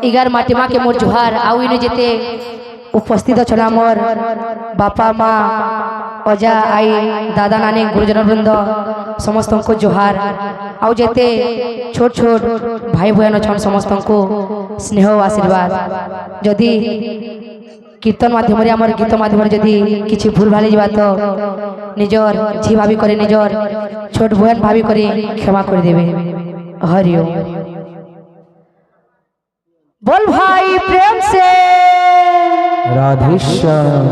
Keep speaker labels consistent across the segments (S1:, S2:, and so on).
S1: इगार माटिमा के मोर जुहार आउ इन जेते उपस्थित अच्छा मोर बापा माँ अजा आई दादा नानी गुरुजन वृंद समस्त को जुहार आउ जेते छोट छोट भाई बहन अच्छा समस्त को स्नेह आशीर्वाद जदि कीर्तन माध्यम आमर गीत माध्यम जदि किसी भूल भाली जा तो निजर झी भाभी करे निजर छोट बहन भाभी करे क्षमा कर देवे। हरिओम। बोल भाई प्रेम से
S2: राधेश्याम।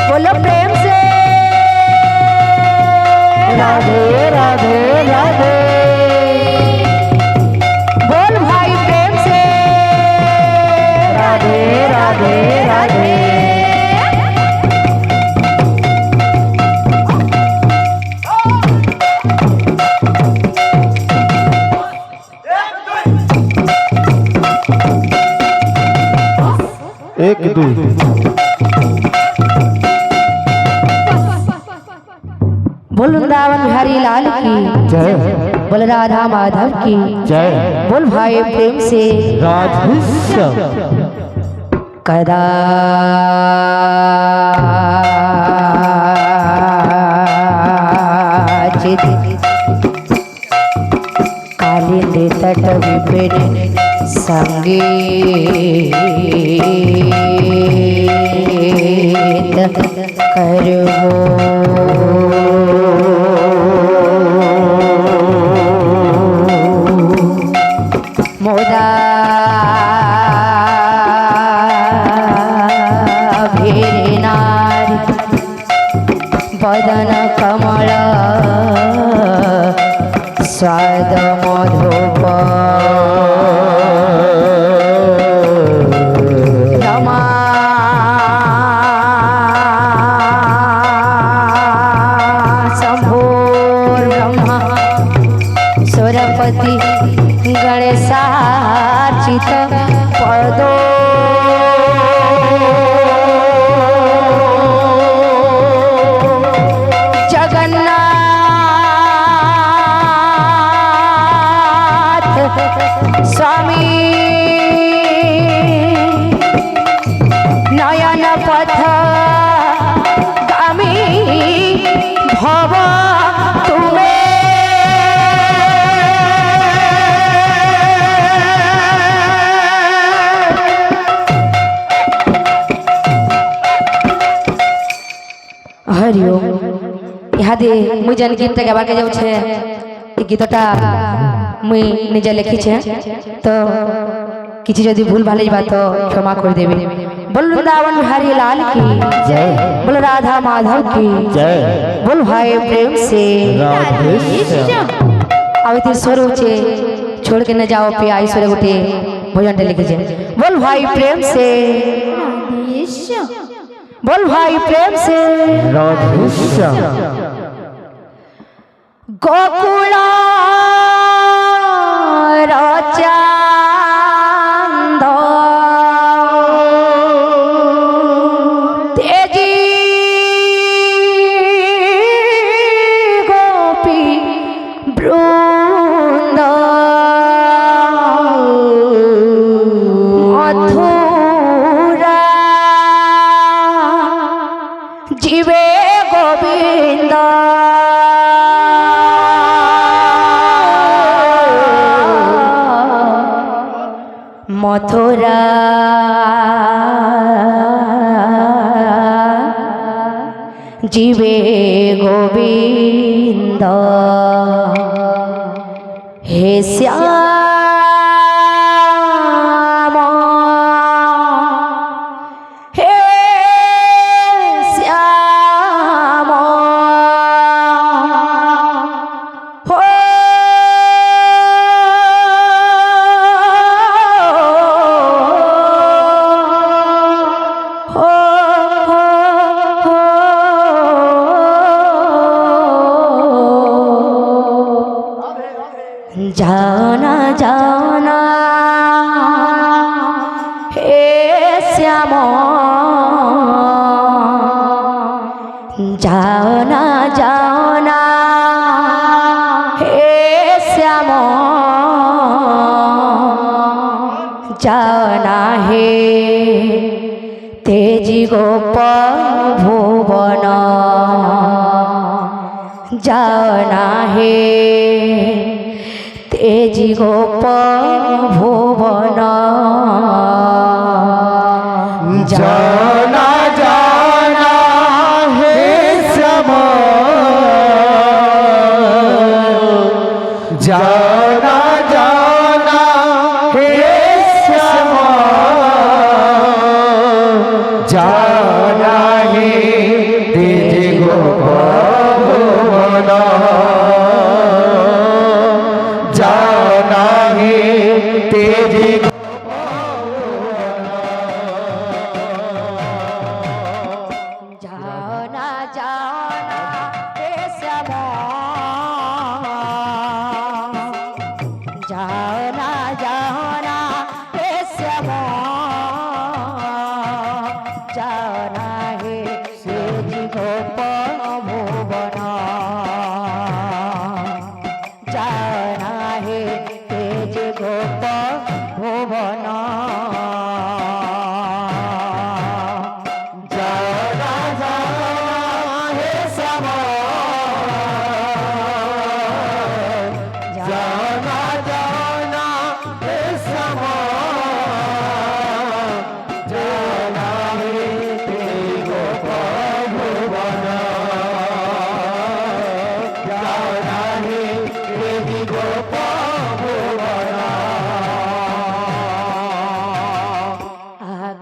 S1: बोलो प्रेम से
S2: राधे राधे राधे।
S1: बोल भाई प्रेम से
S2: राधे राधे राधे। एक दो।
S1: बोल वृंदावन बिहारी लाल की
S2: जय।
S1: बोल राधा माधव की
S2: जय।
S1: बोल भाई प्रेम से
S2: राधेश्याम।
S1: कदा कालिंदी तट विपिन संगीत करबो मोदा भेनारी बदन कमल स्वाद मधुप रमा शंभोर ब्रह्मा सुरपति गणेशार्चित पदो जगन्नाथ स्वामी नयन पथ गामी भव तुम्हें हरिओम। इहादे मुई जन गीत गाबा के जाऊ छे ई गीतटा मुई निजे लिखी छे तो किछि जदि भूल भाले बा तो क्षमा कर देबे। बोल वृंदावन बिहारी लाल की
S2: जय।
S1: बोल राधा माधव की
S2: जय।
S1: बोल भाई प्रेम से
S2: राधेश्याम।
S1: आवे स्वर उचे छोड़ के न जाओ पे आई स्वर उठे भजन लिखी छे। बोल भाई प्रेम से बोल भाई प्रेम से
S2: राधेश्याम।
S1: गोकुला चांद तेजी गोपी वृंद मथुरा जीवे गोविंद मथुरा जीवे गोविंद हे श्याम हे श्याम हो जाना जाना हे श्याम যাও না হে শ্যাম যাও না হে তেজি গোপ ভুবন যাও না হে তেজি গোপ ভুবন
S2: জানা জানা হে শ্যাম জানা জানা হে শ্যাম জানা হে তেজ গোপন জানা হে তেজ
S1: जाना हे श्याम जाना हे श्याम जाना हे तेजी गोप भुवन जाना हे तेजी गोप भुवन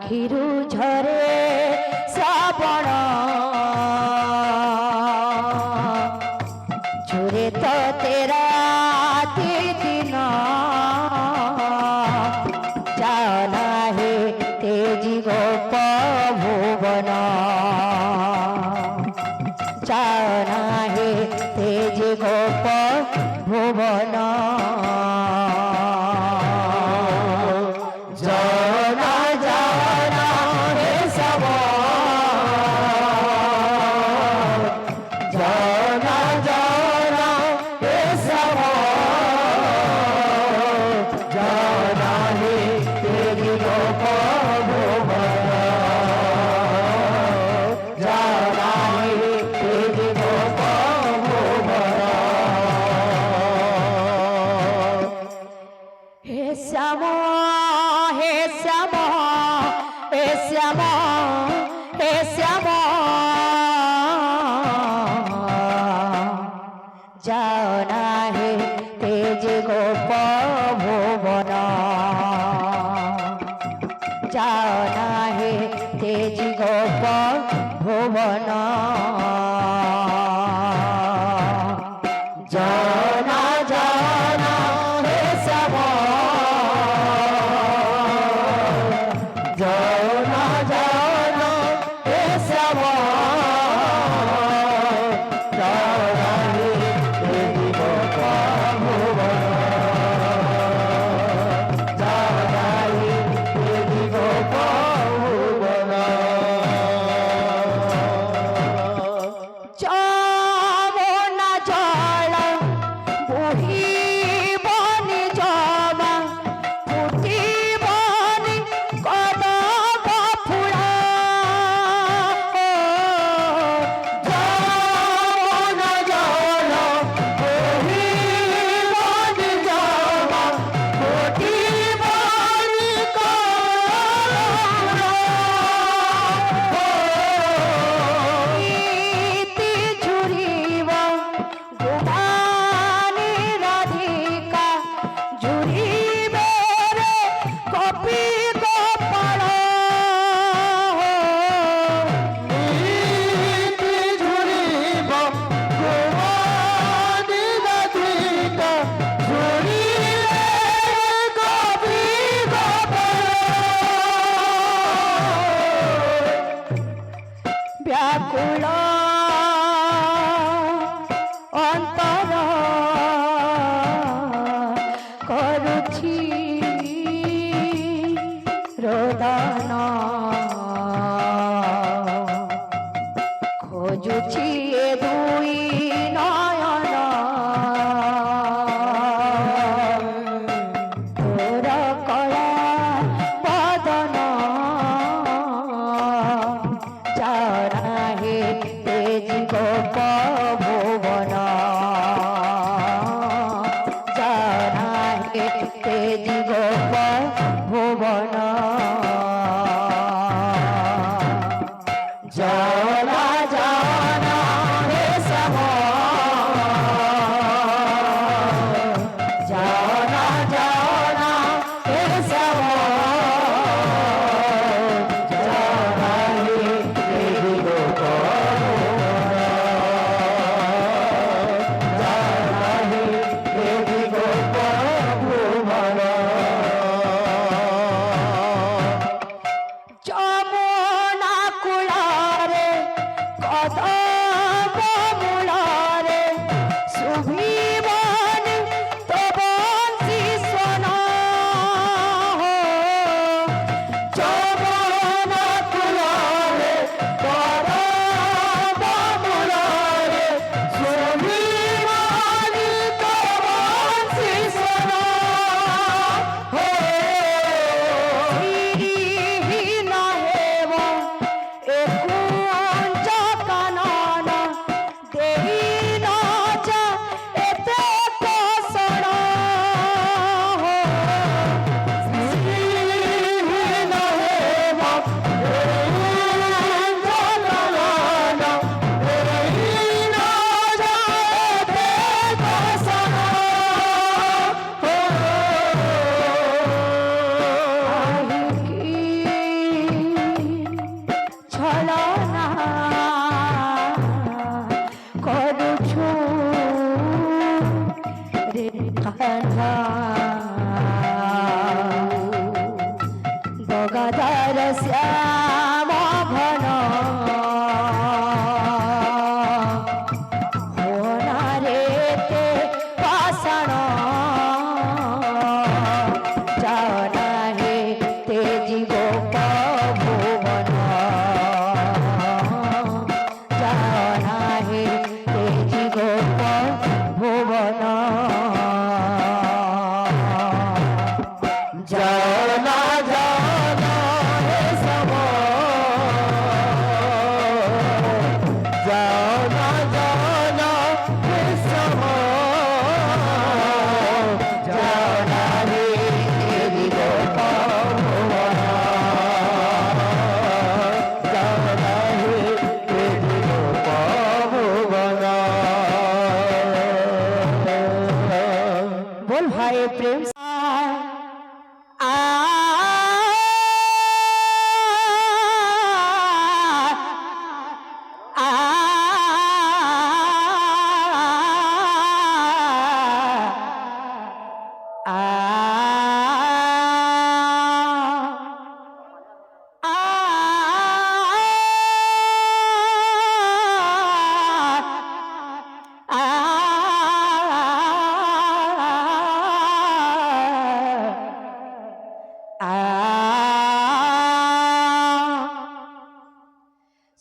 S1: আখিরু ঝরে শ্রাবণ ঝরে তো তেরা দিন জানা হে তেজি গোপ ভুবন জানা হে তেজি গোপ ভুবন श्याम हे श्याम हे श्याम हे श्याम जाओ ना हे तेज गोप भुवन जाओ ना हे तेज गोप भुवन जाना जाना हे श्याम जाना जाना हे श्याम जाना हे तेजी गोप भुवन जाना हे तेजी गोप भुवन যমুনা জল বহিবনি জমা ফুটিবনি কদম ফুল যমুনা জল বহিবনি জমা ফুটিবনি কদম ইতি ঝুরিব গোপানি রাধিকা ঝুরিবে রে কপি গোপাল ইতি ঝুরিব গোপানি রাধিকা ঝুরিবে কপি গোপাল ব্যাকুল অন্তর করুছি রোদন খোঁজুছি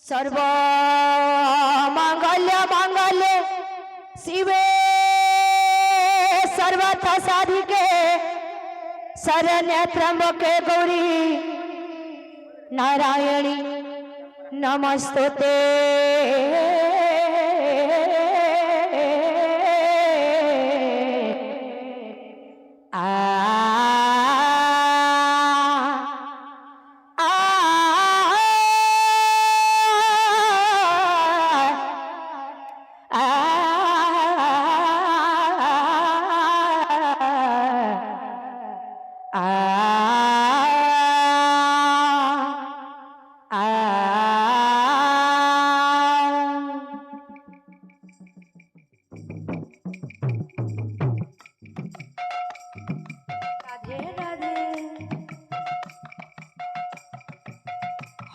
S1: सर्व मांगल्य मांगल्य शिवे सर्वथा साधिके शरण्य त्र्यंबके गौरी नारायणी नमस्तुते।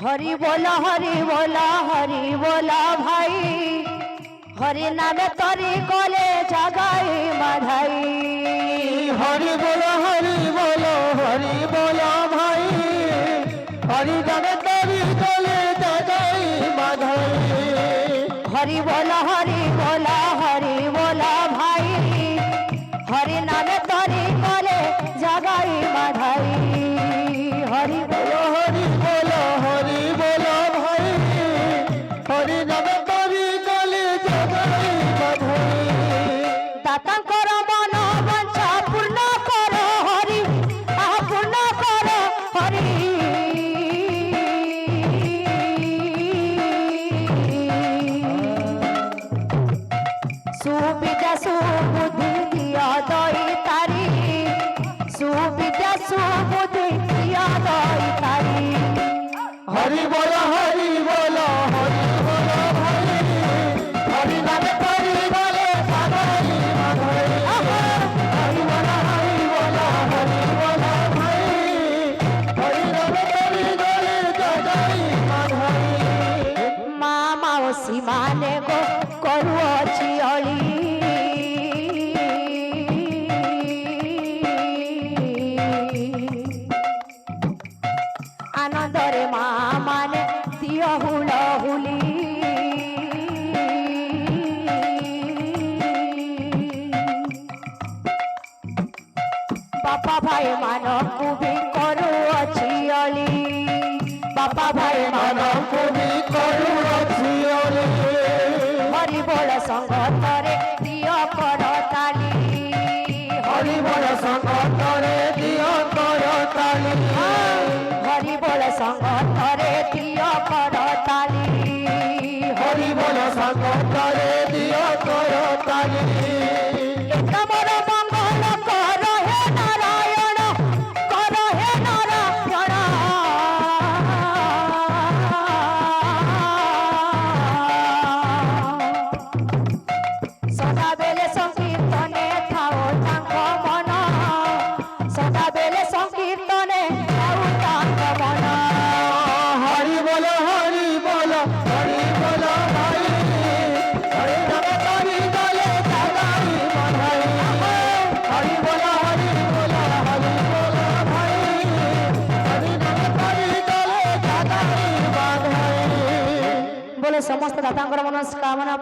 S1: हरि बोला भाई, हरि नामे तरी कोले जगाई माधाई।
S2: हरि बोलो भाई, हरि नामे तरी कोले जगाई माधाई।
S1: हरि बोला भाई, हरि नामे तरी कोले जगाई माधाई। हरि बोलो
S2: भाई, हरि नामे तरी कोले जगाई माधाई।
S1: दातांकर मन वांछा पूर्ण कर हरि, पूर्ण कर हरि। सुविद्या सुबुद्धि दिया दई तारी, सुविद्या सुबुद्धि दिया दई तारी।
S2: हरि बोलो भाई, हरि नामे तरी कोले जगाई माधाई। हरि बोलो भाई, हरि नामे तरी कोले जगाई माधाई।
S1: मा मावसी माने गो करुअछि अळी। आनंदरे मा माने दियो हुलहुली। बापा भाई मानकु भी करुअछि अळी। बापा भाई
S2: मानवको भी करुअछि अळी।
S1: हरि बोल संगतरे दियो कर ताली।
S2: हरि बोल संगतरे दियो कर ताली।
S1: हरि बोल संगतरे दियो कर ताली।
S2: हरि बोल संगतरे दियो कर ताली।
S1: तमर मंगल कर हे नारायण, कर हे नारायण। सदा बेले संकीर्तने थाओ तांक मन, सदा बेले संकीर्तने थाओ तांक मन।
S2: हरि बोलो भाई, हरि नामे तरी कोले जगाई माधाई। हरि बोलो भाई, हरि नामे तरी कोले जगाई माधाई।
S1: बोले समस्त दातांकर मनस्कामना